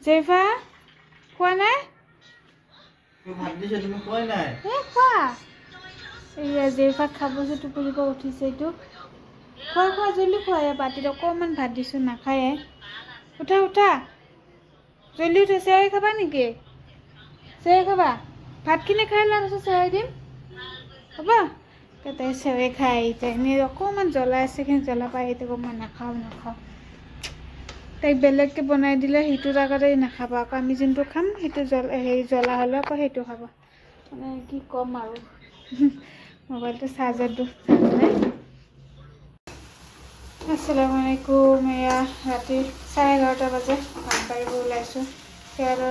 জেফা খোৱা নাই ভাত দিছে তুমি খোৱাই নাই খোৱা এইয়া জেফাক খাব যে টোপনিৰ পৰা উঠিছে এইটো খোৱা জলদি খোৱা বাতিত অকণমান ভাত দিছোঁ নাখায়ে উঠা উঠা জলদি উঠা চেৱাই খাবা নেকি চেৱাই খাবা ভাতখিনি খাই লোৱাৰ পাছত চেৱাই দিম হ'ব তাতে চেৱাই খাই আহিছে এনেই অকণমান জ্বলা আছে কিন্তু জ্বলা পাই আহিছে মই নাখাওঁ তাইক বেলেগকৈ বনাই দিলে সেইটো জেগাতে নাখাব আকৌ আমি যোনটো খাম সেইটো জ্বলা হ'লে আকৌ সেইটো খাব মানে কি ক'ম আৰু মোবাইলটো চাৰ্জাৰটো নাই আসসালামু আলাইকুম এয়া ৰাতি 11:30 বাজে ভাত বাঢ়িব ওলাইছোঁ সেয়া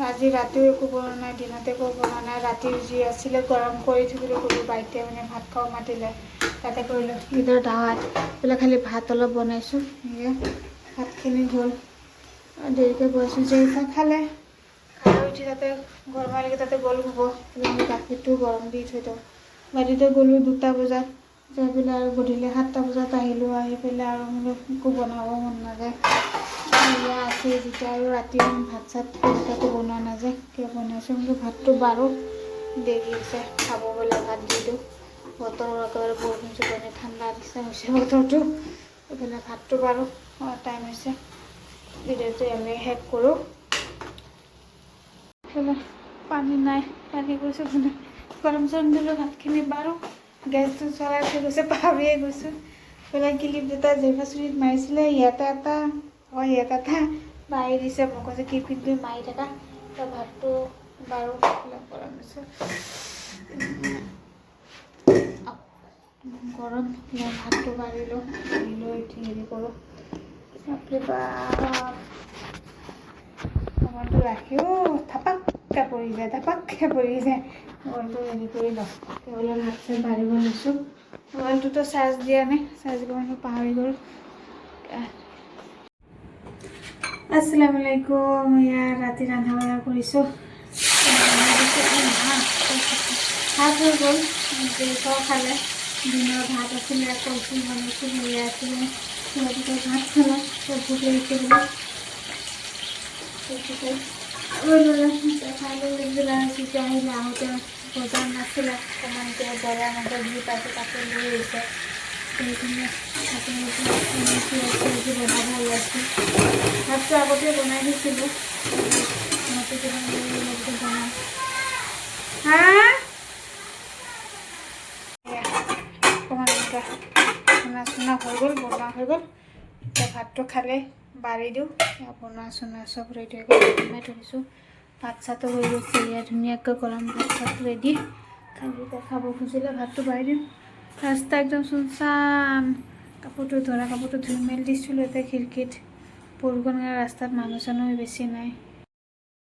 আজি ৰাতিও একো বনোৱা নাই দিনতে একো বনোৱা নাই ৰাতিৰ যি আছিলে গৰম কৰি থৈ গ'লোঁ বাইতে মানে ভাত খাব মাতিলে তাতে কৰিলোঁ ঈদৰ দাৱাত বোলে খালি ভাত অলপ বনাইছোঁ সেয়া ভাতখিনি হ'ল দেৰিকৈ বনাইছোঁ জেইফা খালে খাই উঠি তাতে গৰম মাৰিলে তাতে গ'ল হ'ব গাখীৰটো গৰম দি থৈ দিওঁ বাৰীতে গ'লোঁ 2টা বজাত যাই পেলাই আৰু গধূলি 7টা বজাত আহিলোঁ আহি পেলাই আৰু মানে একো বনাব মন নাযায় এয়া আছে যেতিয়া আৰু ৰাতি ভাত চাত তাতে বনোৱা নাযায় কিয় বনাইছোঁ কিন্তু ভাতটো বাৰু দেৰি আছে খাব বোলে ভাত দি দিওঁ বতৰ একেবাৰে বৰষুণ চৰষুণ ঠাণ্ডা নিচিনা হৈছে বতৰটো এইফালে ভাতটো বাৰু টাইম হৈছে ভিডিঅ'টো এনেই শেষ কৰোঁ পানী নাই পানী গৈছোঁ মানে গৰম চৰম দিলোঁ ভাতখিনি বাৰু গেছটো চলাই থৈ গৈছে পাহৰিয়ে গৈছোঁ পেলাই ক্লিপ দুটা জেফা চুৰিত মাৰিছিলে ইয়াতে এটা ইয়াতে এটা মাৰি দিছে মোক কৈছে কি পিন্ধি মাৰি থাকা তো ভাতটো বাৰু গৰম দিছোঁ গৰম ভাতটো বাঢ়িলোঁ লৈ হেৰি কৰোঁ মোবাইলটো ৰাখিও থাপাককৈ পৰি যায় মোবাইলটো হেৰি কৰি লওঁ কেৱল ভাত চাত বাঢ়িব লৈছোঁ মোবাইলটোতো চাৰ্জ দিয়া নাই চাৰ্জ দিব মই পাহৰি গ'লোঁ আসসালামু আলাইকুম এয়া ৰাতি ৰন্ধা বঢ়া কৰিছোঁ ভাত হৈ গ'ল দেউতাও খালে দিনৰ ভাত আছিলে কচু বনাইছোঁ সেয়া আছিলে তাৰপিছত ভাত খালোঁ ভোক লাগিছে বোলে খালোঁ যেতিয়া আহিলে আহোঁতে বজাৰ নাছিলে অকণমান এতিয়া বজাৰ মাজত যি পাইছোঁ তাতে লৈ আহিছে সেইখিনি বনাব ওলাইছোঁ ভাতটো আগতে বনাই দিছিলোঁ বনাম অকণমান চুনা চুনা হৈ গ'ল বনোৱা হৈ গ'ল এতিয়া ভাতটো খালে বাঢ়ি দিওঁ বনোৱা চুনা চব ৰেডি হৈ গ'ল বনাই থৈছোঁ ভাত চাতো হৈ গৈছে এয়া ধুনীয়াকৈ গৰম ভাত চাত ৰেডি খালি এতিয়া খাব খুজিলে ভাতটো বাঢ়ি দিম ৰাস্তা একদম চুনচান কাপোৰটো ধোৱা কাপোৰটো ধুই মেলি দিছিলোঁ এতিয়া খিৰিকীত বৰষুণ ৰাস্তাত মানুহ চানুহ বেছি নাই